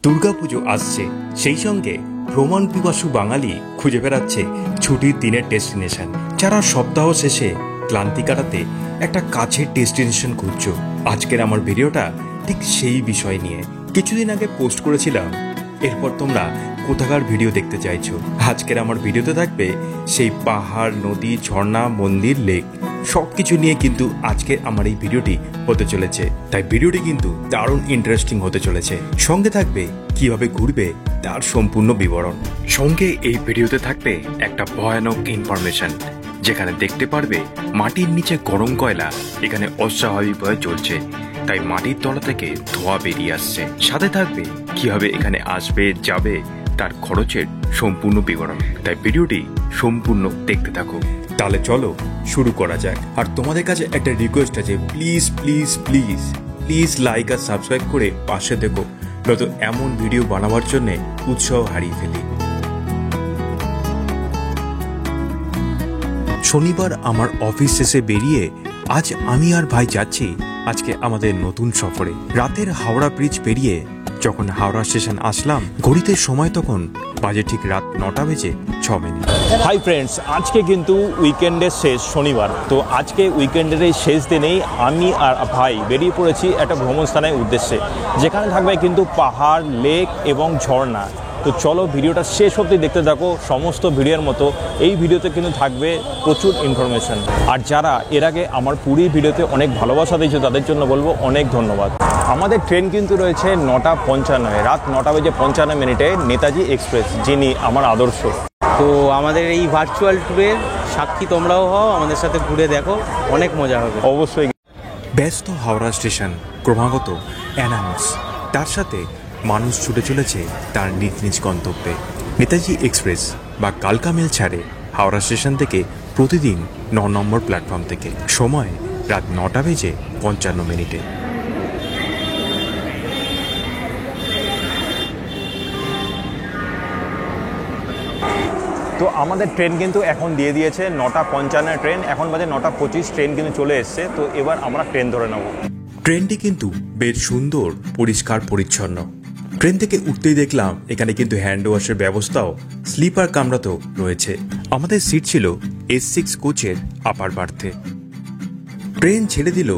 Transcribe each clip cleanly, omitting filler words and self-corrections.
দুর্গাপুজো আসছে, সেই সঙ্গে ভ্রমণ পিপাসু বাঙালি খুঁজে বেড়াচ্ছে ছুটির দিনের ডেস্টিনেশন। যারা সপ্তাহ শেষে ক্লান্তি কাটাতে একটা কাছের ডেস্টিনেশন খুঁজছো, আজকের আমার ভিডিওটা ঠিক সেই বিষয় নিয়ে। কিছুদিন আগে পোস্ট করেছিলাম, এরপর তোমরা কোথাকার ভিডিও দেখতে চাইছো। আজকের আমার ভিডিওতে থাকবে সেই পাহাড়, নদী, ঝর্ণা, মন্দির, লেক সব কিছু নিয়ে কিন্তু আজকে আমার এই ভিডিওটি হতে চলেছে। তাই ভিডিওটি কিন্তু দারুণ ইন্টারেস্টিং হতে চলেছে। সঙ্গে থাকবে কিভাবে ঘুরবে তার সম্পূর্ণ বিবরণ। সঙ্গে এই ভিডিওতে থাকবে একটা ভয়ানক ইনফরমেশন, যেখানে দেখতে পারবে মাটির নিচে গরম কয়লা এখানে অস্বাভাবিকভাবে জ্বলছে, তাই মাটির তলা থেকে ধোঁয়া বেরিয়ে আসছে। সাথে থাকবে কিভাবে এখানে আসবে যাবে তার খরচের সম্পূর্ণ বিবরণ। তাই ভিডিওটি সম্পূর্ণ দেখতে থাকো। তাহলে চলো শুরু করা যাক। আর তোমাদের কাছে একটা রিকোয়েস্ট আছে, please please please please like আর সাবস্ক্রাইব করে পাশে দেখো, নয়তো এমন ভিডিও বানাবার জন্য উৎসাহ হারিয়ে ফেলি। শনিবার আমার অফিস শেষে বেরিয়ে আজ আমি আর ভাই যাচ্ছি আজকে আমাদের নতুন সফরে। রাতের হাওড়া ব্রিজ পেরিয়ে যখন হাওড়া স্টেশন আসলাম, ঘড়িতে সময় তখন বাজে ঠিক রাত 9টা বেজে 6 মিনিট। হাই ফ্রেন্ডস, আজকে কিন্তু উইকেন্ডের শেষ শনিবার। তো আজকে উইকেন্ডের এই শেষ দিনেই আমি আর ভাই বেরিয়ে পড়েছি একটা ভ্রমণ স্থানের উদ্দেশ্যে, যেখানে থাকবে কিন্তু পাহাড়, লেক এবং ঝর্ণা। তো চলো ভিডিওটা শেষ অবধি দেখতে থাকো। সমস্ত ভিডিওর মতো এই ভিডিওতে কিন্তু থাকবে প্রচুর ইনফরমেশন। আর যারা এর আগে আমার পুরী ভিডিওতে অনেক ভালোবাসা দিয়েছে তাদের জন্য বলবো অনেক ধন্যবাদ। আমাদের ট্রেন কিন্তু রয়েছে 9:55, রাত 9:55 নেতাজি এক্সপ্রেস, যিনি আমার আদর্শ। তো আমাদের এই ভার্চুয়াল ট্যুরের সাক্ষী তোমরাও হও, আমাদের সাথে ঘুরে দেখো, অনেক মজা হবে অবশ্যই। ব্যস্ত হাওড়া স্টেশন ক্রমাগত অ্যানাউন্স, তার সাথে মানুষ ছুটে চলেছে তার নিজ নিজ গন্তব্যে। নেতাজি এক্সপ্রেস বা কালকা মেল ছাড়ে হাওড়া স্টেশন থেকে প্রতিদিন 9 নম্বর প্ল্যাটফর্ম থেকে। সময় রাত 9:55। তো আমাদের ট্রেন কিন্তু এখন দিয়ে দিয়েছে 9:55 ট্রেন, এখন বাজে 9:25। ট্রেন কিন্তু চলে এসছে, তো এবার আমরা ট্রেন ধরে নেব। ট্রেনটি কিন্তু বেশ সুন্দর, পরিষ্কার পরিচ্ছন্ন। ট্রেন থেকে উঠতেই দেখলাম এখানে কিন্তু হ্যান্ড ওয়াশের ব্যবস্থাও স্লিপার কামরাতেও রয়েছে। আমাদের সিট ছিল S6 কোচের আপার বার্থে। ট্রেন ছেড়ে দিল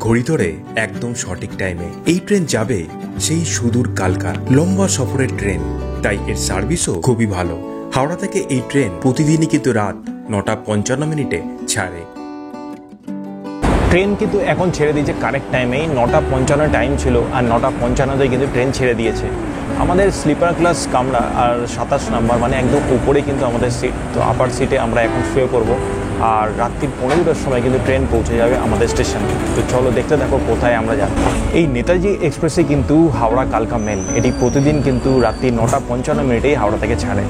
ঘড়ি ধরে একদম সঠিক টাইমে। এই ট্রেন যাবে সেই সুদূর কালকা। লম্বা সফরের ট্রেন, তাই এর সার্ভিসও খুবই ভালো। হাওড়া থেকে এই ট্রেন প্রতিদিনই কিন্তু রাত 9:55 ছাড়ে। ট্রেন কিন্তু এখন ছেড়ে দিয়েছে কারেক্ট টাইমেই। 9:55 টাইম ছিল, আর 9:55 কিন্তু ট্রেন ছেড়ে দিয়েছে। আমাদের স্লিপার ক্লাস কামরা আর 27 নম্বর, মানে একদম উপরে কিন্তু আমাদের সিট। তো আপার সিটে আমরা এখন শুয়ে পড়বো। আর রাত্রি 15টার সময় কিন্তু ট্রেন পৌঁছে যাবে আমাদের স্টেশনে। তো চলো দেখতে দেখো কোথায় আমরা যাব। এই নেতাজি এক্সপ্রেসে কিন্তু হাওড়া কালকা মেল, এটি প্রতিদিন কিন্তু রাত্রি 9:55 হাওড়া থেকে ছাড়ে।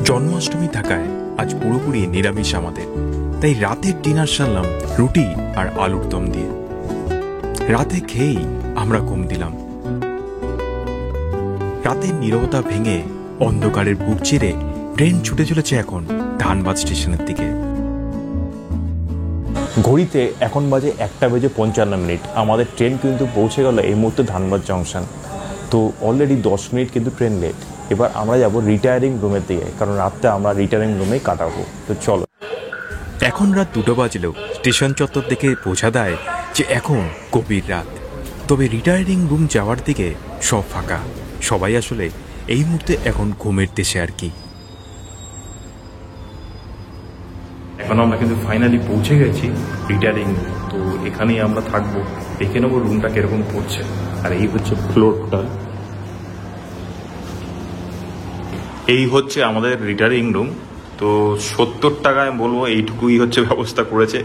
জন্মাষ্টমী থাকায় আজ পুরোপুরি নিরামিষ আমাদের, তাই রাতের ডিনার সারলাম রুটি আর আলুর দম দিয়ে। রাতে খেয়েই আমরা ঘুম দিলাম। রাতের নীরবতা ভেঙে অন্ধকারের বুক চিরে ট্রেন ছুটে চলেছে এখন ধানবাদ স্টেশনের দিকে। ঘড়িতে এখন বাজে 1:55। আমাদের ট্রেন কিন্তু পৌঁছে গেল এই মুহূর্তে ধানবাদ জংশন। তো অলরেডি 10 মিনিট কিন্তু ট্রেন লেট। এবার আমরা যাব রিটায়ারিং রুমের দিকে, কারণ রাতটা আমরা রিটায়ারিং রুমেই কাটাবো। তো চলো। এখন রাত 2টা বাজলেও স্টেশন চত্বর দেখে বোঝা দেয় যে এখন গভীর রাত। তবে রিটায়ারিং রুম যাওয়ার দিকে সব ফাঁকা। সবাই আসলে এই মুহূর্তে এখন ঘুমের দেশে আর কি। এখন আমরা কিন্তু ফাইনালি পৌঁছে গেছি রিটায়ারিং। তো এখানেই আমরা থাকবো, দেখে নেবো রুমটা কিরকম পড়ছে। আর এই হচ্ছে ফ্লোরটা, এই হচ্ছে আমাদের রিটায়ারিং রুম। তো 70 টাকায় বলবো এইটুকুই হচ্ছে ব্যবস্থা করেছে।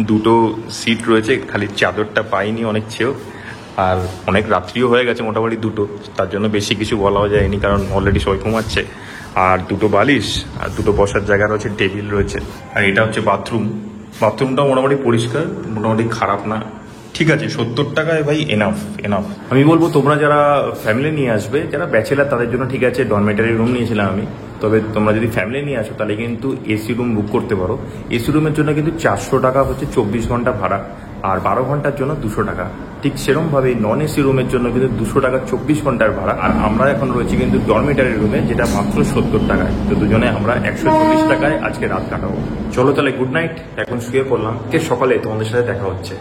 2টো সিট রয়েছে, খালি চাদরটা পাইনি অনেক চেয়েও। আর অনেক রাত্রিও হয়ে গেছে, মোটামুটি 2টো, তার জন্য বেশি কিছু বলাও যায়নি, কারণ অলরেডি সবাই ঘুমাচ্ছে। আর 2টো বালিশ আর 2টো বসার জায়গা রয়েছে, টেবিল রয়েছে। আর এটা হচ্ছে বাথরুম। বাথরুমটা মোটামুটি পরিষ্কার, মোটামুটি খারাপ না, ঠিক আছে। 70 টাকায় ভাই এনাফ। আমি বলবো তোমরা যারা ফ্যামিলি নিয়ে আসবে, যারা ব্যাচেলার তাদের জন্য ঠিক আছে, ডরমেটারি রুম নিয়েছিলাম আমি। তবে তোমরা যদি ফ্যামিলি নিয়ে আসো তাহলে কিন্তু এসি রুম বুক করতে পারো। এসি রুমের জন্য কিন্তু 400 টাকা হচ্ছে 24 ঘন্টা ভাড়া। আর 12 ঘন্টার জন্য 200 টাকা। ঠিক সেরকমভাবে নন এসি রুমের জন্য কিন্তু 200 টাকা 24 ঘন্টার ভাড়া। আর আমরা এখন রয়েছি কিন্তু ডরমিটারি রুমে, যেটা মাত্র 70 টাকায়। তো দুজনে আমরা 140 টাকায় আজকে রাত কাটাবো। চলো তাহলে গুড নাইট, এখন শুয়ে পড়লাম, সকালে তোমাদের সাথে দেখা হচ্ছে।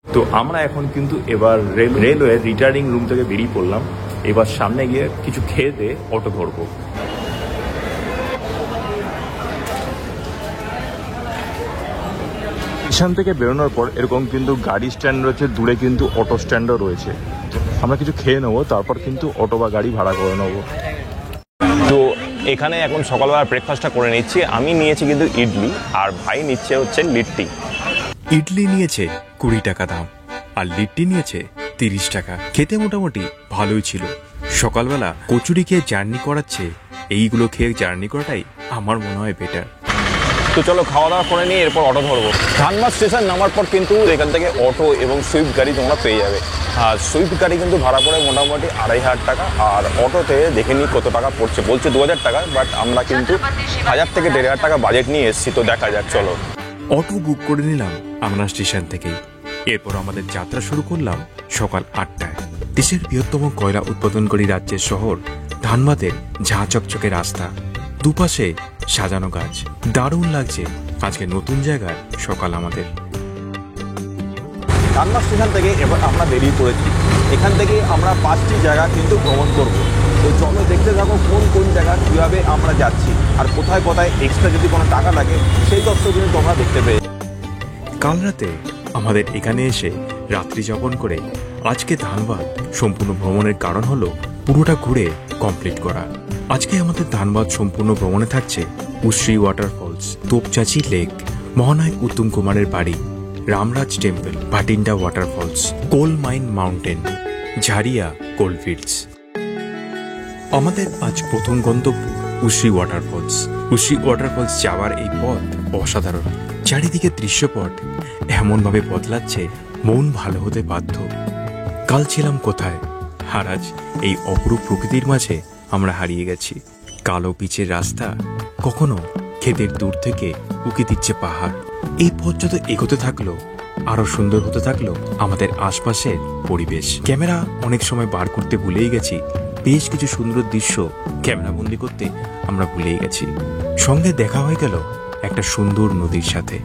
তো আমরা এখন কিন্তু এবার রেলওয়ে রিটার্নিং রুম থেকে বেরিয়ে পড়লাম। এবার সামনে গিয়ে কিছু খেয়ে দিয়ে অটো ধরবো। স্টেশন থেকে বেরোনোর পর এরকম কিন্তু গাড়ি স্ট্যান্ড রয়েছে, দূরে কিন্তু অটো স্ট্যান্ডও রয়েছে। আমরা কিছু খেয়ে নেবো, তারপর কিন্তু অটো বা গাড়ি ভাড়া করে নেবো। তো এখানে এখন সকালবেলা ব্রেকফাস্টটা করে নিচ্ছি। আমি নিয়েছি কিন্তু ইডলি, আর ভাই নিচ্ছে হচ্ছে লিট্টি। ইডলি নিয়েছে 20 টাকা দাম, আর লিট্টি নিয়েছে 30 টাকা। খেতে মোটামুটি ভালোই ছিল। সকালবেলা কচুরি খেয়ে জার্নি করাচ্ছে, এইগুলো খেয়ে জার্নি করাটাই আমার মনে হয় বেটার। তো চলো খাওয়া দাওয়া করে নিয়ে এরপর অটো ধরবো। ধানবাদ স্টেশন নামার পর কিন্তু এখান থেকে অটো এবং সুইফট গাড়ি তোমরা পেয়ে যাবে। আর সুইফট গাড়ি কিন্তু ভাড়া পড়ে মোটামুটি 2500 টাকা, আর অটোতে দেখে নিই কত টাকা পড়ছে। বলছে 2000 টাকা, বাট আমরা কিন্তু 1000 থেকে 1500 টাকা বাজেট নিয়ে এসেছি। তো দেখা যাক, চলো। অটো বুক করে নিলাম আমরা স্টেশন থেকেই। এরপর আমাদের যাত্রা শুরু করলাম সকাল 8টায়। দেশের বৃহত্তম কয়লা উৎপাদনকারী রাজ্যের শহর ধানবাদের ঝাঁ চকচকে রাস্তা, দুপাশে সাজানো গাছ। দারুণ লাগছে আজকে নতুন জায়গার সকাল আমাদের। ধানবাদ স্টেশন থেকে এবার আমরা বেরিয়ে পড়েছি। এখান থেকে আমরা 5টি জায়গা কিন্তু ভ্রমণ করব। তো চলো দেখতে থাকো কোন কোন জায়গা কীভাবে আমরা যাচ্ছি, আর কোথায় কোথায় এক্সট্রা যদি কোনো টাকা লাগে সেই তথ্য কিন্তু তোমরা দেখতে পেয়ে। কাল রাতে আমাদের এখানে এসে রাত্রি যাপন করে আজকে ধানবাদ সম্পূর্ণ ভ্রমণের কারণ হলো পুরোটা ঘুরে কমপ্লিট করা। আজকে আমাদের ধানবাদ সম্পূর্ণ ভ্রমণে থাকছে উশ্রী ওয়াটারফলস, তোপচাচি লেক, মহানায়ক উত্তম কুমারের বাড়ি, Ramraj temple, Bhatinda waterfalls, coal mine mountain, Jharia coalfields. আমাদের আজ প্রথম গন্তব্য উশ্রী ওয়াটারফলস। উশ্রী ওয়াটারফলস যাওয়ার এই পথ অসাধারণ। চারিদিকে দৃশ্যপট এমনভাবে বদলাচ্ছে, মন ভালো হতে বাধ্য। কাল ছিলাম কোথায়, আর আজ এই অপরূপ প্রকৃতির মাঝে আমরা হারিয়ে গেছি। কালো পিচের রাস্তা, কখনো ক্ষেতের দূর থেকে উকি দিচ্ছে পাহাড়। এই পথ যত এগোতে থাকলো আরো সুন্দর হতে থাকলো আমাদের আশপাশের পরিবেশ। ক্যামেরা অনেক সময় বার করতে ভুলেই গেছি, বেশ কিছু সুন্দর দৃশ্য ক্যামেরাবন্দি করতে আমরা ভুলেই গেছি। সঙ্গে দেখা হয়ে গেল একটা সুন্দর নদীর সাথে।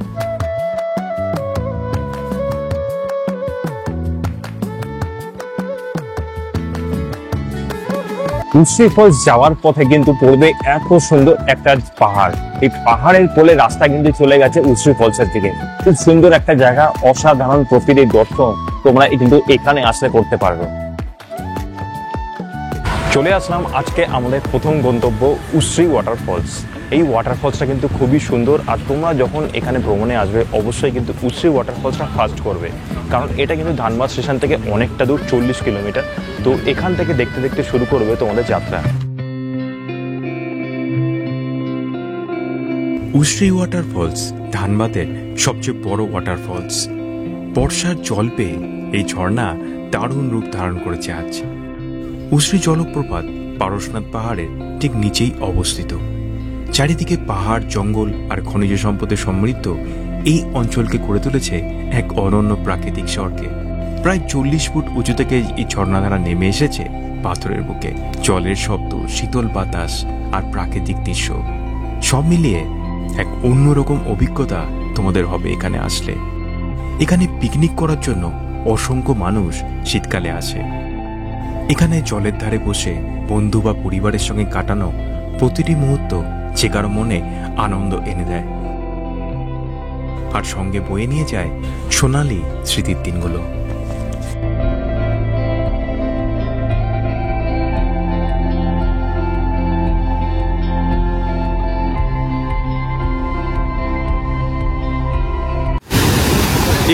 উশ্রী ফলস যাওয়ার পথে কিন্তু পড়বে এত সুন্দর একটা পাহাড়। এই পাহাড়ের কোলে রাস্তা কিন্তু চলে গেছে উশ্রী ফলসের দিকে। খুব সুন্দর একটা জায়গা, অসাধারণ প্রকৃতির দর্শন তোমরা কিন্তু এখানে আসলে করতে পারবে। চলে আসলাম আজকে আমাদের প্রথম গন্তব্য উশ্রী ওয়াটারফলস। এই ওয়াটারফলসটা কিন্তু খুবই সুন্দর, আর তোমরা যখন এখানে ভ্রমণে আসবে অবশ্যই কিন্তু উশ্রী ওয়াটারফলসটা ফার্স্ট করবে, কারণ এটা কিন্তু ধানবাদ স্টেশন থেকে অনেকটা দূর, 40 কিলোমিটার। তো এখান থেকে দেখতে দেখতে শুরু করবে তোমাদের যাত্রা। উশ্রী ওয়াটারফলস ধানবাদের সবচেয়ে বড় ওয়াটারফলস। বর্ষার জল পেয়ে এই ঝর্ণা দারুণ রূপ ধারণ করেছে আজ। উশ্রী জলপ্রপাত পারশনাথ পাহাড়ের ঠিক নিচেই অবস্থিত। চারিদিকে পাহাড়, জঙ্গল আর খনিজ সম্পদে সমৃদ্ধ এই অঞ্চলকে করে তুলেছে এক অনন্য প্রাকৃতিক স্বর্গে। প্রায় 40 ফুট উঁচু থেকে এই ঝর্ণাধারা নেমে এসেছে পাথরের বুকে। জলের শব্দ, শীতল বাতাস আর প্রাকৃতিক দৃশ্য সব মিলিয়ে এক অন্যরকম অভিজ্ঞতা তোমাদের হবে এখানে আসলে। এখানে পিকনিক করার জন্য অসংখ্য মানুষ শীতকালে আসে। এখানে জলের ধারে বসে বন্ধু বা পরিবারের সঙ্গে কাটানো প্রতিটি মুহূর্ত যে কারো মনে আনন্দ এনে দেয়, আর সঙ্গে বয়ে নিয়ে যায় সোনালি স্মৃতির দিনগুলো।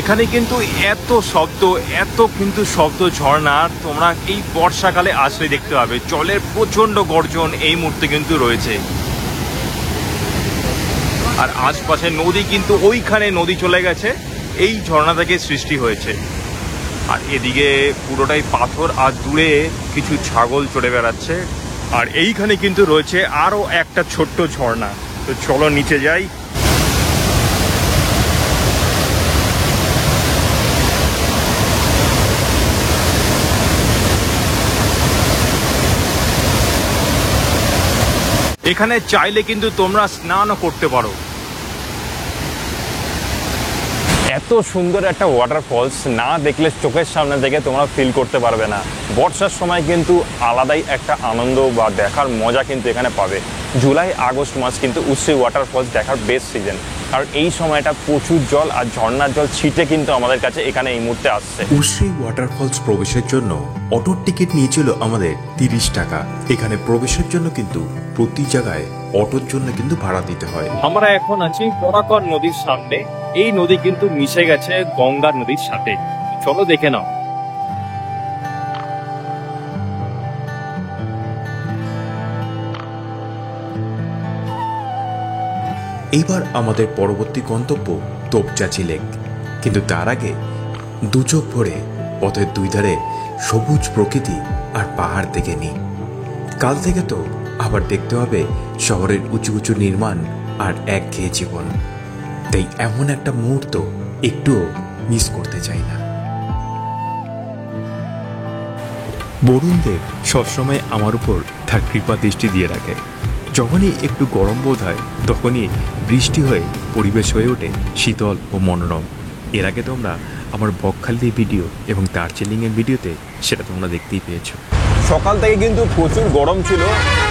এখানে কিন্তু এত শব্দ ঝর্ণা তোমরা এই বর্ষাকালে আসলে দেখতে পাবে। জলের প্রচন্ড গর্জন এই মুহূর্তে কিন্তু রয়েছে, আর আশপাশে নদী কিন্তু ওইখানে নদী চলে গেছে, এই ঝর্ণা থেকে সৃষ্টি হয়েছে। আর এদিকে পুরোটাই পাথর, আর দূরে কিছু ছাগল চড়ে বেড়াচ্ছে। আর এইখানে কিন্তু রয়েছে আরো একটা ছোট্ট ঝর্ণা। তো চলো নিচে যাই। এখানে চাইলে কিন্তু তোমরা স্নানও করতে পারো। এত সুন্দর একটা ওয়াটারফলস না দেখলে চোখের সামনে থেকে তোমরা ফিল করতে পারবে না। বর্ষার সময় কিন্তু আলাদাই একটা আনন্দ বা দেখার মজা কিন্তু এখানে পাবে। জুলাই আগস্ট মাস কিন্তু উশ্রী ওয়াটারফলস দেখার বেস্ট সিজন, কারণ এই সময়টা প্রচুর জল আর ঝর্ণার জল ছিটে কিন্তু আমাদের কাছে এখানে এই মুহূর্তে আসছে। উশ্রী ওয়াটারফলস প্রবেশের জন্য অটোর টিকিট নিয়েছিল আমাদের 30 টাকা। এখানে প্রবেশের জন্য কিন্তু প্রতি জায়গায় অটোর জন্য কিন্তু ভাড়া দিতে হয়। আমরা এখন আছি বরাকর নদীর সামনে। এই নদী কিন্তু মিশে গেছে গঙ্গা নদীর সাথে। চলো দেখে নাও। এইবার আমাদের পরবর্তী গন্তব্য তোপচাঁচি লেক, কিন্তু তার আগে দু চোখ ভরে পথের দুই ধারে সবুজ প্রকৃতি আর পাহাড় দেখে নিই। কাল থেকে তো আবার দেখতে হবে শহরের উঁচু উঁচু নির্মাণ আর একঘেয়ে জীবন, তাই এমন একটা মুহূর্ত একটুও মিস করতে চাই না। বরুণদেব সবসময় আমার উপর তার কৃপা দৃষ্টি দিয়ে রাখে। যখনই একটু গরম বোধ হয় তখনই বৃষ্টি হয়ে পরিবেশ হয়ে ওঠে শীতল ও মনোরম। এর আগে তোমরা আমার বকখালির ভিডিও এবং দার্জিলিংয়ের ভিডিওতে সেটা তোমরা দেখতেই পেয়েছো। সকাল থেকে কিন্তু প্রচুর গরম ছিল,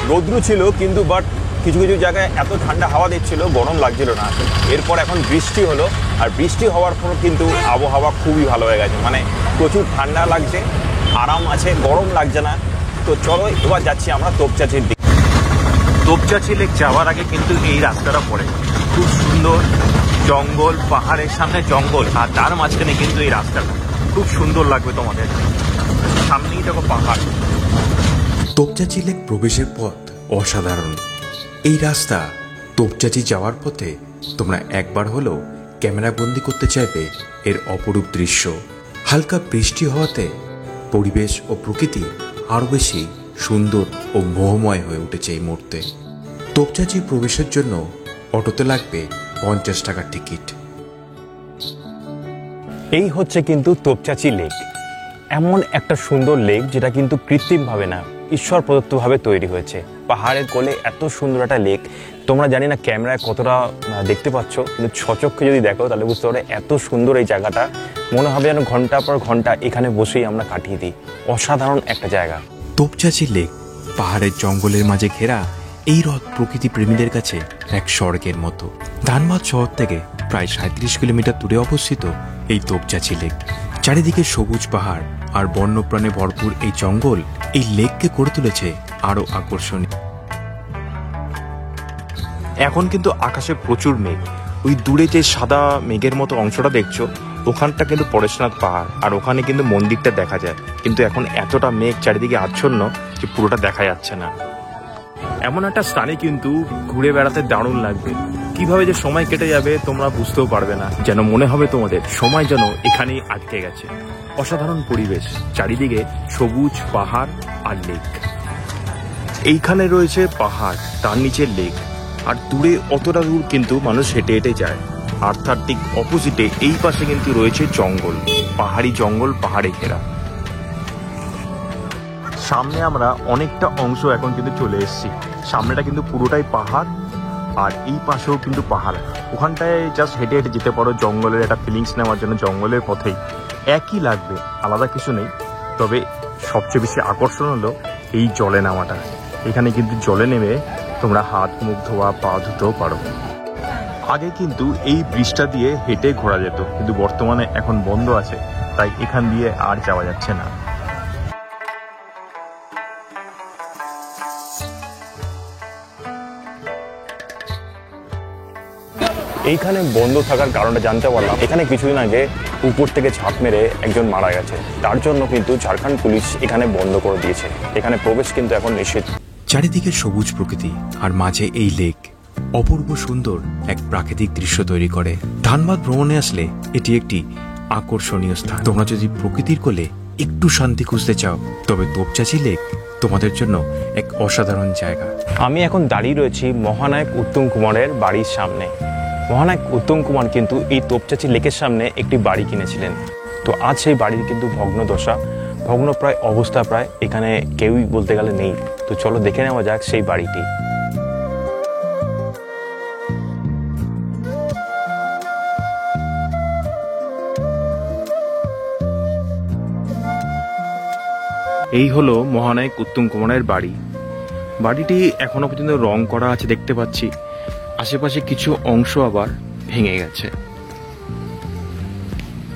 রৌদ্র ছিল, কিন্তু বাট কিছু কিছু জায়গায় এত ঠান্ডা হাওয়া দিচ্ছিল, গরম লাগছিল না। এরপর এখন বৃষ্টি হলো, আর বৃষ্টি হওয়ার পর কিন্তু আবহাওয়া খুবই ভালো হয়ে গেছে। মানে প্রচুর ঠান্ডা লাগছে, আরাম আছে, গরম লাগছে না। তো চলো এবার যাচ্ছি আমরা তোপচাঁচির দিকে। তোপচাঁচি লেক যাওয়ার আগে কিন্তু এই রাস্তাটা পড়ে, খুব সুন্দর জঙ্গল, পাহাড়ের সামনে জঙ্গল আর তার মাঝখানে কিন্তু এই রাস্তাটা খুব সুন্দর লাগবে তোমাদের। সামনেই দেখো পাহাড়। তোপচাঁচি লেক প্রবেশের পথ অসাধারণ। এই রাস্তা তোপচাঁচি যাওয়ার পথে তোমরা একবার হলেও ক্যামেরা বন্দি করতে চাইবে এর অপরূপ দৃশ্য। হালকা বৃষ্টি হওয়াতে পরিবেশ ও প্রকৃতি আরও বেশি সুন্দর ও মোহময় হয়ে উঠেছে এই মুহূর্তে। তোপচাঁচি প্রবেশের জন্য অটোতে লাগবে 50 টাকার টিকিট। এই হচ্ছে কিন্তু তোপচাঁচি লেক। এমন একটা সুন্দর লেক যেটা কিন্তু কৃত্রিমভাবে না, ঈশ্বর প্রদত্তভাবে তৈরি হয়েছে। পাহাড়ের কোলে এত সুন্দর একটা লেক, তোমরা জানি না ক্যামেরায় কতটা দেখতে পাচ্ছ, কিন্তু সচক্ষে যদি দেখো তাহলে বুঝতে পারবে এত সুন্দর এই জায়গাটা। মনে হবে যেন ঘন্টার পর ঘন্টা এখানে বসেই আমরা কাটিয়ে দিই। অসাধারণ একটা জায়গা। তোপচাঁচি লেক পাহাড়ের জঙ্গলের মাঝে ঘেরা এই হ্রদ প্রকৃতি প্রেমীদের কাছে এক স্বর্গের মতো। ধানবাদ শহর থেকে প্রায় 37 কিলোমিটার দূরে অবস্থিত এই তোপচাঁচি লেক। চারিদিকে সবুজ পাহাড় আর বন্যপ্রাণে ভরপুর এই জঙ্গল এই লেককে করে তুলেছে আরো আকর্ষণীয়। এখন কিন্তু আকাশে প্রচুর মেঘ। ওই দূরে যে সাদা মেঘের মতো অংশটা দেখছো, ওখানটা কিন্তু পরেশনাথ পাহাড়, আর ওখানে কিন্তু মন্দিরটা দেখা যায়। কিন্তু এখন এতটা মেঘ চারিদিকে আচ্ছন্ন যে পুরোটা দেখা যাচ্ছে না। এমন একটা স্থানে কিন্তু ঘুরে বেড়াতে দারুণ লাগবে। কিভাবে যে সময় কেটে যাবে তোমরা বুঝতেও পারবে না, যেন মনে হবে তোমাদের সময় যেন এখানেই আটকে গেছে। অসাধারণ পরিবেশ, চারিদিকে সবুজ পাহাড় আর লেক। এইখানে রয়েছে পাহাড়, তার নিচে লেক, আর দূরে অতটা দূর কিন্তু মানুষ হেঁটে হেঁটে যায়। আর তার ঠিক অপোজিটে এই পাশে কিন্তু রয়েছে জঙ্গল, পাহাড়ি জঙ্গল, পাহাড়ে ঘেরা। সামনে আমরা অনেকটা অংশ এখন কিন্তু চলে এসেছি। সামনেটা কিন্তু পুরোটাই পাহাড়, আর এই পাশেও কিন্তু পাহাড়। ওখানটায় জাস্ট হেঁটে হেঁটে যেতে পারো জঙ্গলের একটা ফিলিংস নেওয়ার জন্য। জঙ্গলের পথেই একই লাগবে, আলাদা কিছু নেই। তবে সবচেয়ে বেশি আকর্ষণ হলো এই জলে নামাটা। এখানে কিন্তু জলে নেমে তোমরা হাত মুখ ধোয়া, পা ধুতেও পারো। আগে কিন্তু এই ব্রিজটা দিয়ে হেঁটে ঘোরা যেত, কিন্তু বর্তমানে এখন বন্ধ আছে, তাই এখান দিয়ে আর যাওয়া যাচ্ছে না। এইখানে বন্ধ থাকার কারণটা জানতে পারলাম, এখানে কিছুদিন আগে উপর থেকে ঝাঁপ মেরে একজন মারা গেছে। তার জন্য কিন্তু ঝাড়খণ্ড পুলিশ এখানে বন্ধ করে দিয়েছে। এখানে প্রবেশ কিন্তু এখন নিষিদ্ধ। চারিদিকে সবুজ প্রকৃতি আর মাঝে এই লেক অপূর্ব সুন্দর এক প্রাকৃতিক দৃশ্য তৈরি করে। ধানবাদ ভ্রমণে আসলে এটি একটি আকর্ষণীয় স্থান। তোমরা যদি প্রকৃতির কোলে একটু শান্তি খুঁজতে চাও তবে তোপচাঁচি লেক তোমাদের জন্য এক অসাধারণ জায়গা। আমি এখন দাঁড়িয়ে রয়েছি মহানায়ক উত্তম কুমারের বাড়ির সামনে। মহানায়ক উত্তম কুমার কিন্তু এই তোপচাঁচি লেকের সামনে একটি বাড়ি কিনেছিলেন। তো আজ সেই বাড়ির কিন্তু ভগ্নদশা, ভগ্নপ্রায় অবস্থা প্রায় এখানে কেউই বলতে গেলে নেই। তো চলো দেখে নেওয়া যাক সেই বাড়িটি। এই হলো মহানায়ক উত্তম কুমারের বাড়ি। বাড়িটি এখনো পর্যন্ত রং করা আছে দেখতে পাচ্ছি, আশেপাশে কিছু অংশ আবার ভেঙে গেছে।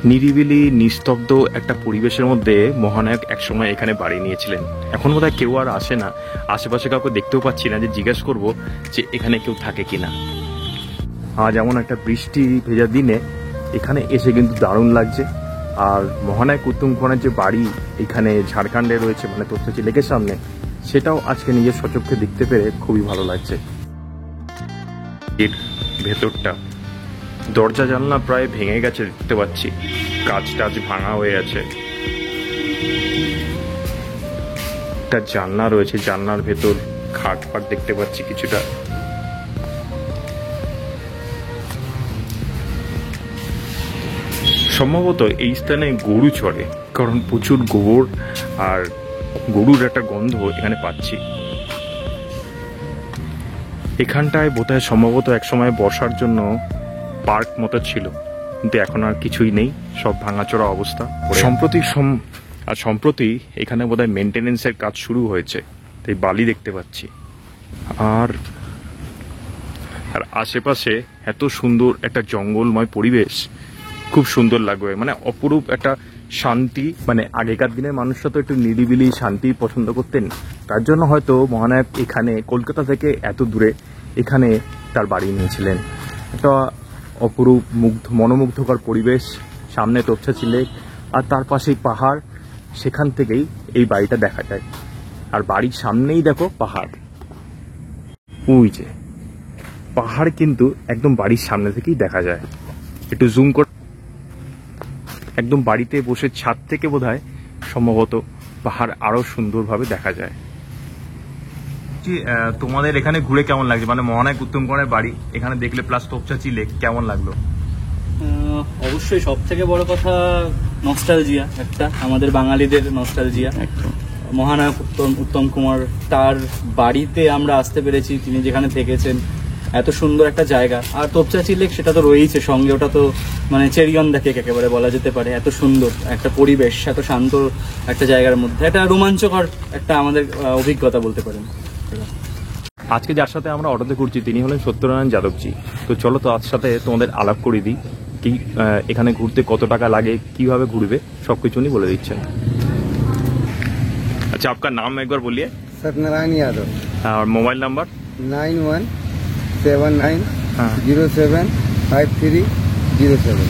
নিরিবিলি নিস্তব্ধ একটা পরিবেশের মধ্যে মহানায়ক একসময় এখানে বাড়ি নিয়েছিলেন। এখন বোধহয় কেউ আর আসে না, আশেপাশে কাউকে দেখতেও পাচ্ছি না যে জিজ্ঞেস করব যে এখানে কেউ থাকে কিনা। আজ এমন একটা বৃষ্টি ভেজা দিনে এখানে এসে কিন্তু দারুণ লাগছে। আর মহানায়ক উত্তম কুমারের যে বাড়ি এখানে ঝাড়খণ্ডে রয়েছে, মানে তথ্যচি লেকের সামনে, সেটাও আজকে নিজের সচক্ষে দেখতে পেরে খুবই ভালো লাগছে। এর ভেতরটা দরজা জানলা প্রায় ভেঙে গেছে দেখতে পাচ্ছি, কাঁচ টাচ ভাঙা হয়ে আছে। একটা জানলা রয়েছে, জানলার ভেতর খাট ফাট দেখতে পাচ্ছি কিছুটা। সম্ভবত এই স্থানে গরু চড়ে, কারণ প্রচুর গোবর আর গরুর একটা গন্ধ এখানে পাচ্ছি। এখানটায় বোধহয় সম্ভবত একসময় বসার জন্য পার্ক মতো ছিল, কিন্তু এখন আর কিছুই নেই, সব ভাঙাচোরা অবস্থা। সম্প্রতি এখানে বোধহয় মেনটেনেন্সের কাজ শুরু হয়েছে, তাই বালি দেখতে পাচ্ছি। আর আশেপাশে এত সুন্দর একটা জঙ্গলময় পরিবেশ, খুব সুন্দর লাগবে, মানে অপরূপ একটা শান্তি। মানে আগেকার দিনের মানুষরা তো একটু নিরিবিলি শান্তি পছন্দ করতেন, তার জন্য হয়তো মহানায়ক এখানে কলকাতা থেকে এত দূরে এখানে তার বাড়ি নিয়েছিলেন। একটা অপরূপ মনোমুগ্ধকর পরিবেশ, সামনে তথ্যচি লেক আর তার পাশেই পাহাড়, সেখান থেকেই এই বাড়িটা দেখা যায়। আর বাড়ির সামনেই দেখো পাহাড়, ওই যে পাহাড় কিন্তু একদম বাড়ির সামনে থেকেই দেখা যায়। একটু জুম করে একদম বাড়িতে বসে ছাদ থেকে বোধহয় সম্ভবত পাহাড় আরো সুন্দরভাবে দেখা যায়। তোমাদের এখানে ঘুরে কেমন লাগছে? মানে মহানায়ক উত্তম কুমারের বাড়ি এখানে দেখলে, প্লাস তথ্যচি লেক, কেমন লাগলো? অবশ্যই সব থেকে বড় কথা নস্টালজিয়া, একটা আমাদের বাঙালিদের নস্টালজিয়া। মহানায়ক উত্তম কুমার, তার বাড়িতে আমরা আসতে পেরেছি, তিনি যেখানে থেকেছেন, এত সুন্দর একটা জায়গা। আর তথ্যচি লেক সেটা তো রয়েছে সঙ্গে, ওটা তো মানে চেরি অন দ্য কেক একেবারে বলা যেতে পারে। এত সুন্দর একটা পরিবেশ, এত শান্ত একটা জায়গার মধ্যে একটা রোমাঞ্চকর একটা আমাদের অভিজ্ঞতা বলতে পারেন। আজকে যার সাথে আমরা অটোতে ঘুরছি তিনি হলেন সত্যনারায়ণ যাদবজি। তো চলো তো তার সাথে তোমাদের আলাপ করে দিই, কি এখানে ঘুরতে কত টাকা লাগে, কিভাবে ঘুরবে, সবকিছু উনি বলে দিচ্ছেন। আচ্ছা, আপনার নাম একবার বলিए। सत्यनारायण यादव। और मोबाइल नंबर? 9179075307।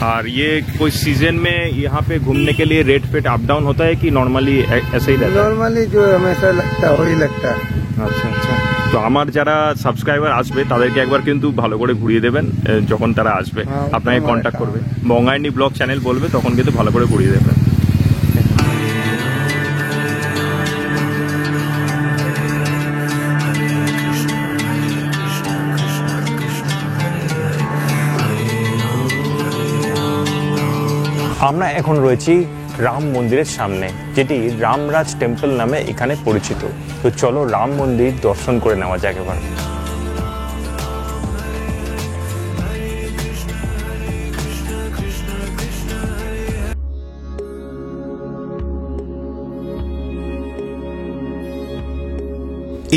और ये कोई सीजन में यहाँ पे घूमने के लिए रेट पेट अप डाउन होता है कि नॉर्मली ऐसे ही रहता है? नॉर्मली जो हमेशा लगता है वही लगता है। আচ্ছা আচ্ছা। তো আমার যারা সাবস্ক্রাইবার আসবে তাদেরকে একবার কিন্তু ভালো করে ঘুরিয়ে দেবেন যখন তারা আসবে, আপনাকে কন্ট্যাক্ট করবে, বঙ্গায়নী ব্লগ চ্যানেল বলবে, তখন কিন্তু ভালো করে ঘুরিয়ে দেবেন। আমরা এখন রয়েছি রাম মন্দিরের সামনে, যেটি রামরাজ টেম্পল নামে এখানে পরিচিত। তো চলো রাম মন্দির দর্শন করে নেওয়া যাক এবার।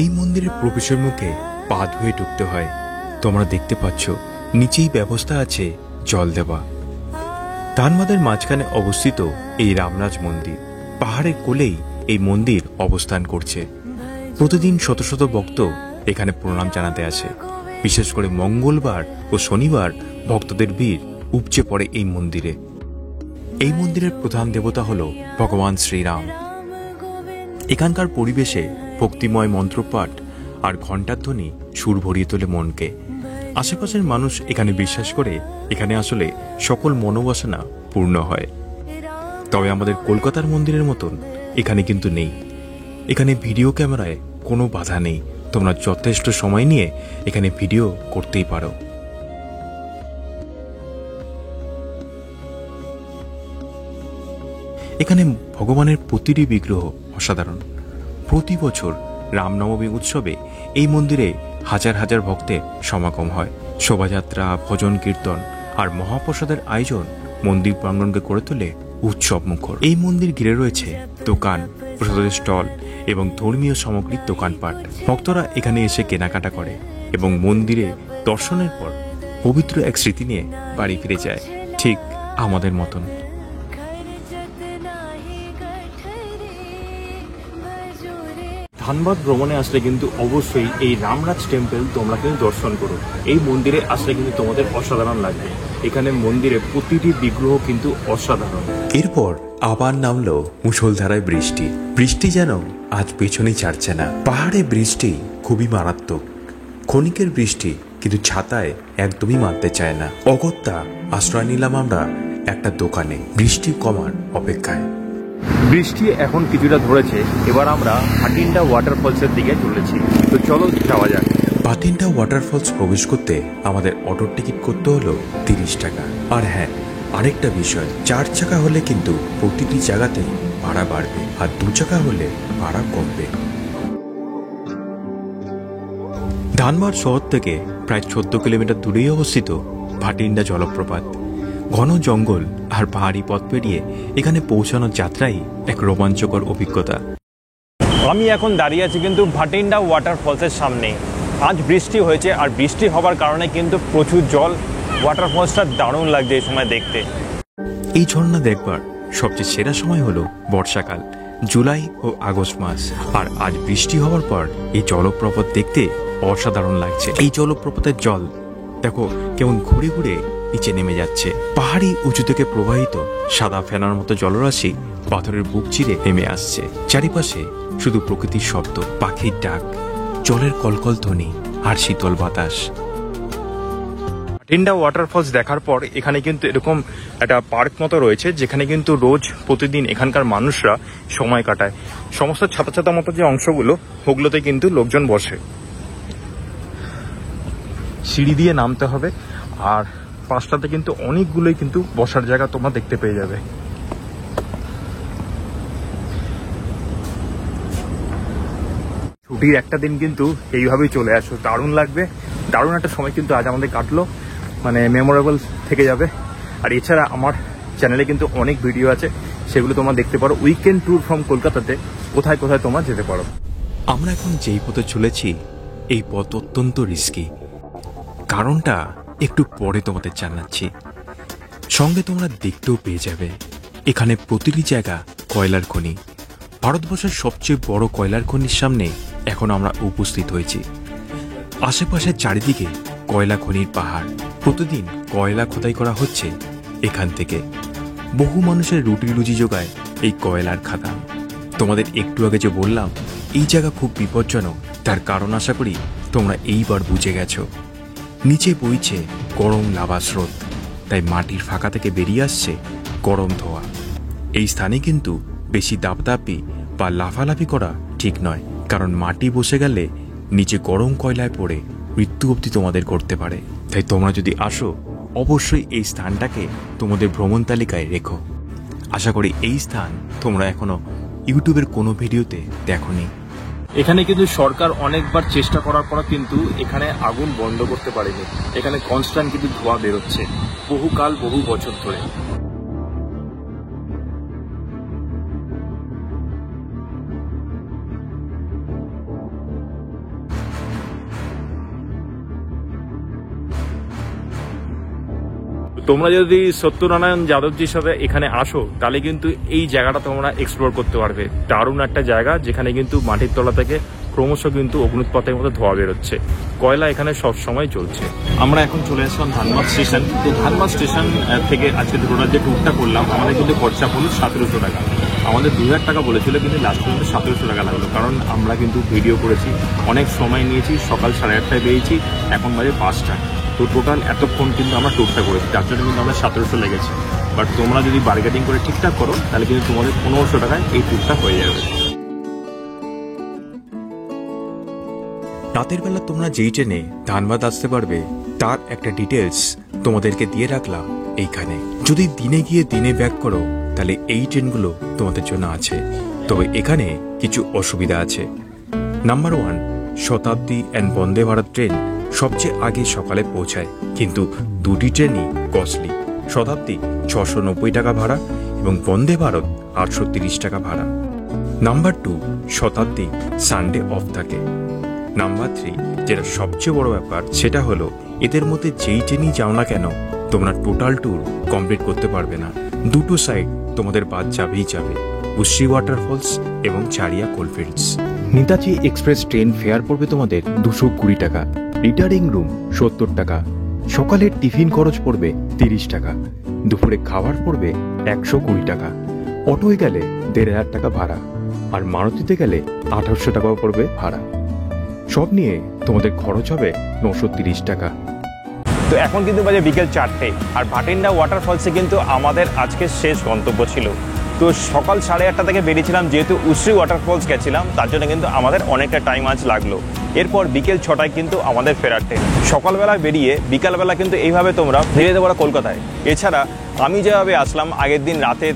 এই মন্দিরের প্রবেশের মুখে পা ধুয়ে ঢুকতে হয়। তোমরা দেখতে পাচ্ছ নিচেই ব্যবস্থা আছে জল দেওয়া। ধানবাদের মাঝখানে অবস্থিত এই রামরাজ মন্দির, পাহাড়ের কোলেই এই মন্দির অবস্থান করছে। প্রতিদিন শত শত ভক্ত এখানে প্রণাম জানাতে আসে। বিশেষ করে মঙ্গলবার ও শনিবার ভক্তদের ভিড় উপচে পড়ে এই মন্দিরে। এই মন্দিরের প্রধান দেবতা হল ভগবান শ্রীরাম। এখানকার পরিবেশে ভক্তিময় মন্ত্রপাঠ আর ঘণ্টার ধ্বনি সুর ভরিয়ে তোলে মনকে। আশেপাশের মানুষ এখানে বিশ্বাস করে এখানে আসলে সকল মনোবাসনা পূর্ণ হয়। তবে আমাদের কলকাতার মন্দিরের মতন এখানে কিন্তু নেই। এখানে ভিডিও ক্যামেরায় কোনো বাধা নেই, তোমরা যথেষ্ট সময় নিয়ে এখানে ভিডিও করতেই পারো। এখানে ভগবানের প্রতিটি বিগ্রহ অসাধারণ। প্রতি বছর রামনবমী উৎসবে এই মন্দিরে হাজার হাজার ভক্তের সমাগম হয়। শোভাযাত্রা, ভজন কীর্তন আর মহাপ্রসাদের আয়োজন মন্দির প্রাঙ্গণকে করে তোলে উৎসব মুখর। এই মন্দির ঘিরে রয়েছে দোকান, প্রসাদের স্টল এবং ধর্মীয় সামগ্রীর দোকানপাট। ভক্তরা এখানে এসে কেনাকাটা করে এবং মন্দিরে দর্শনের পর পবিত্র এক স্মৃতি নিয়ে বাড়ি ফিরে যায়, ঠিক আমাদের মতন। ধানবাদ ভ্রমণে আসলে কিন্তু অবশ্যই এই রামরাজ টেম্পল তোমরা কিন্তু দর্শন করো। এই মন্দিরে আসলে কিন্তু তোমাদের অসাধারণ লাগবে। এখানে মন্দিরে প্রতিটি বিগ্রহ কিন্তু অসাধারণ। এরপর আবার নামলো মুষলধারায় বৃষ্টি। বৃষ্টি যেন আজ পেছনেই ছাড়ছে না। পাহাড়ে বৃষ্টি খুবই মারাত্মক। ক্ষণিকের বৃষ্টি কিন্তু ছাতায় একদমই মানতে চায় না। অগত্যা আশ্রয় নিলাম আমরা একটা দোকানে, বৃষ্টি কমার অপেক্ষায়। বৃষ্টি এখন কিছুটা ধরেছে, এবার আমরা ভাটিন্ডা ওয়াটারফলসের দিকে চলেছি। তো চলো যাওয়া যাক। ভাটিন্ডা ওয়াটারফলস প্রবেশ করতে আমাদের অটোর টিকিট করতে হলো 30 টাকা। আর হ্যাঁ, আরেকটা বিষয়, 4 চাকা হলে কিন্তু প্রতিটি জায়গাতেই ভাড়া বাড়বে, আর 2 চাকা হলে ভাড়া কমবে। ধানবাদ শহর থেকে প্রায় 14 কিলোমিটার দূরেই অবস্থিত ভাটিন্ডা জলপ্রপাত। ঘন জঙ্গল আর পাহাড়ি পথ পেরিয়ে এখানে পৌঁছানোর যাত্রাই এক রোমাঞ্চকর অভিজ্ঞতা। আমি এখন দাঁড়িয়ে আছি কিন্তু ভাটিন্ডা ওয়াটারফলসের সামনে। আজ বৃষ্টি হয়েছে, আর বৃষ্টি হবার কারণে কিন্তু প্রচুর জল। ওয়াটারফলসটা দারুণ লাগছে এই সময় দেখতে। এই ঝর্ণা দেখবার সবচেয়ে সেরা সময় হলো বর্ষাকাল, জুলাই ও আগস্ট মাস। আর আজ বৃষ্টি হওয়ার পর এই জলপ্রপাত দেখতে অসাধারণ লাগছে। এই জলপ্রপাতের জল দেখো কেমন ঘুরে ঘুরে নিচে নেমে যাচ্ছে। পাহাড়ি উঁচু থেকে প্রবাহিত সাদা ফেনার মতো জলরাশি পাথরের বুক চিরে নেমে আসছে। চারিপাশে শুধু প্রকৃতির শব্দ, পাখির ডাক, জলের কলকল ধ্বনি আর শীতল বাতাস। ভাটিন্ডা ওয়াটারফলস দেখার পর এখানে কিন্তু এরকম একটা পার্ক মতো রয়েছে, যেখানে কিন্তু রোজ প্রতিদিন এখানকার মানুষরা সময় কাটায়। সমস্ত ছাতা ছাতা মতো যে অংশগুলো, ওগুলোতে কিন্তু লোকজন বসে। সিঁড়ি দিয়ে নামতে হবে, আর পাশটাতে কিন্তু অনেকগুলোই কিন্তু বসার জায়গা তোমরা দেখতে পেয়ে যাবে। ছুটির একটা দিন কিন্তু এইভাবেই চলে আসো, দারুণ লাগবে। দারুণ একটা সময় কিন্তু আজ আমাদের কাটলো, মানে মেমোরেবল থেকে যাবে। আর এছাড়া আমার চ্যানেলে কিন্তু অনেক ভিডিও আছে, সেগুলো তোমরা দেখতে পারো। উইকেন্ড ট্যুর ফ্রম কলকাতাতে কোথায় কোথায় তোমরা যেতে পারো। আমরা এখন যেই পথে চলেছি, এই পথ অত্যন্ত রিস্কি। কারণটা একটু পরে তোমাদের জানাচ্ছি। সঙ্গে তোমরা দেখতেও পেয়ে যাবে এখানে প্রতিটি জায়গা কয়লার খনি। ভারতবর্ষের সবচেয়ে বড় কয়লার খনির সামনে এখন আমরা উপস্থিত হয়েছি। আশেপাশের চারিদিকে কয়লা খনির পাহাড়। প্রতিদিন কয়লা খোদাই করা হচ্ছে এখান থেকে। বহু মানুষের রুটি রুজি যোগায় এই কয়লার খাদান। তোমাদের একটু আগে যে বললাম এই জায়গা খুব বিপজ্জনক, তার কারণ আশা করি তোমরা এইবার বুঝে গেছো। নিচে বইছে গরম লাভা স্রোত, তাই মাটির ফাঁকা থেকে বেরিয়ে আসছে গরম ধোঁয়া। এই স্থানে কিন্তু বেশি দাপদাপি বা লাফালাফি করা ঠিক নয়, কারণ মাটি বসে গেলে নিচে গরম কয়লায় পড়ে মৃত্যু অবধি তোমাদের করতে পারে। তাই তোমরা যদি আসো, অবশ্যই এই স্থানটাকে তোমাদের ভ্রমণ তালিকায় রেখো। আশা করি এই স্থান তোমরা এখনো ইউটিউবের কোনো ভিডিওতে দেখোনি। এখানে কিন্তু সরকার অনেকবার চেষ্টা করার পর কিন্তু এখানে আগুন বন্ধ করতে পারেনি। এখানে কনস্ট্যান্ট কিন্তু ধোঁয়া বেরোচ্ছে বহুকাল, বহু বছর ধরে। তোমরা যদি সত্যনারায়ণ যাদবজির সাথে এখানে আসো, তাহলে কিন্তু এই জায়গাটা তোমরা এক্সপ্লোর করতে পারবে। দারুণ একটা জায়গা, যেখানে কিন্তু মাটির তলা থেকে ক্রমশ কিন্তু অগ্নুৎপাতের মতো ধোঁয়া বেরোচ্ছে। কয়লা এখানে সব সময় চলছে। আমরা এখন চলে আসলাম ধানবাদ স্টেশন। তো ধানবাদ স্টেশন থেকে আজকে দুটোটার যে ট্যুরটা করলাম, আমাদের কিন্তু খরচা পড়লো 1700 টাকা। আমাদের 2000 টাকা বলেছিল, কিন্তু লাস্ট পর্যন্ত 1700 টাকা লাগলো। কারণ আমরা কিন্তু ভিডিও করেছি, অনেক সময় নিয়েছি। সকাল 8:30টায় বেরিয়েছি, এখন বাজে 5টা। তো টোটাল এতক্ষণ কিন্তু আমরা ট্যুরটা করেছি, তার জন্য কিন্তু আমরা 1700 লেগেছে। বাট তোমরা যদি বার্গেটিং করে ঠিকঠাক করো, তাহলে কিন্তু তোমাদের 1500 টাকায় এই ট্যুরটা হয়ে যাবে। রাতের বেলা তোমরা যেই ট্রেনে ধানবাদ আসতে পারবে, তার একটা ডিটেলস তোমাদেরকে দিয়ে রাখলাম এইখানে। যদি দিনে গিয়ে দিনে ব্যাক করো, তাহলে এই ট্রেনগুলো তোমাদের জন্য আছে। তবে এখানে কিছু অসুবিধা আছে। Number 1, Shatabdi and Vande Bharat train সবচেয়ে আগে সকালে পৌঁছায়, কিন্তু দুটি ট্রেনই কস্টলি। শতাব্দী 690 টাকা ভাড়া এবং বন্দে ভারত 830 টাকা ভাড়া। নাম্বার 2, শতাব্দী সানডে অফ থাকে। নাম্বার 3, যেটা সবচেয়ে বড় ব্যাপার, সেটা হলো এদের মধ্যে যেই ট্রেনই যাও না কেন তোমরা টোটাল ট্যুর কমপ্লিট করতে পারবে না। দুটো সাইড তোমাদের বাদ যাবেই যাবে, উশ্রী ওয়াটারফলস এবং Charia coalfields. Netaji express train fair পড়বে তোমাদের 220 টাকা, রিটার্নিং রুম 70 টাকা, সকালের টিফিন খরচ পড়বে 30 টাকা, দুপুরে খাবার পড়বে 120 টাকা, অটোয় গেলে 1500 টাকা ভাড়া, আর মারুতিতে গেলে 1800 টাকা পড়বে ভাড়া। সব নিয়ে তোমাদের খরচ হবে 930 টাকা। তো এখন কিন্তু বাজে বিকেল 4টে, আর ভাটিন্ডা ওয়াটারফলসে কিন্তু আমাদের আজকে শেষ গন্তব্য ছিল। তো সকাল 8:30 থেকে বেরিয়েছিলাম, যেহেতু উশ্রী ওয়াটারফলস গেছিলাম তার জন্য কিন্তু আমাদের অনেকটা টাইম আজ লাগলো। এরপর বিকেল 6টায় কিন্তু আমাদের ফেরার ট্রেন। সকালবেলা বেরিয়ে বিকালবেলা কিন্তু এইভাবে তোমরা ফিরে যেতে পারো কলকাতায়। এছাড়া আমি যেভাবে আসলাম আগের দিন রাতে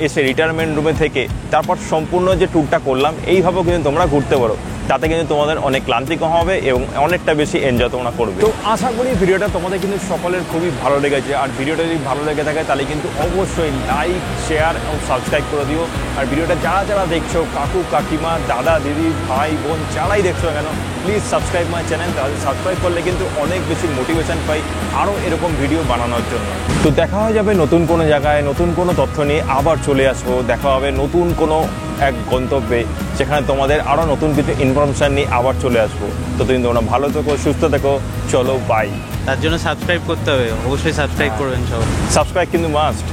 এসে রিটায়ারমেন্ট রুমে থেকে তারপর সম্পূর্ণ যে ট্যুরটা করলাম, এইভাবেও কিন্তু তোমরা ঘুরতে পারো। তাতে কিন্তু তোমাদের অনেক ক্লান্তি কম হবে এবং অনেকটা বেশি এনজয় তোমরা করবে। তো আশা করি ভিডিওটা তোমাদের কিন্তু সকলের খুবই ভালো লেগেছে। আর ভিডিওটা যদি ভালো লেগে থাকে তাহলে কিন্তু অবশ্যই লাইক, শেয়ার এবং সাবস্ক্রাইব করে দিও। আর ভিডিওটা যারা যারা দেখছো, কাকু কাকিমা, দাদা দিদি, ভাই বোন, যারাই দেখছো কেন, প্লিজ সাবস্ক্রাইব মাই চ্যানেল। তাহলে সাবস্ক্রাইব করলে কিন্তু অনেক বেশি মোটিভেশন পাই আরও এরকম ভিডিও বানানোর জন্য। তো দেখা হয়ে যাবে নতুন কোনো জায়গায়, নতুন কোনো তথ্য নিয়ে আবার চলে আসবো। দেখা হবে নতুন কোনো এক গন্তব্যে, যেখানে তোমাদের আরও নতুন কিছু ইনফরমেশান নিয়ে আবার চলে আসবো। তো তুমি তোমরা ভালো থেকো, সুস্থ থেকো, চলো বাই। তার জন্য সাবস্ক্রাইব করতে হবে, অবশ্যই সাবস্ক্রাইব করবেন সবাই। সাবস্ক্রাইব কিন্তু মাস্ট।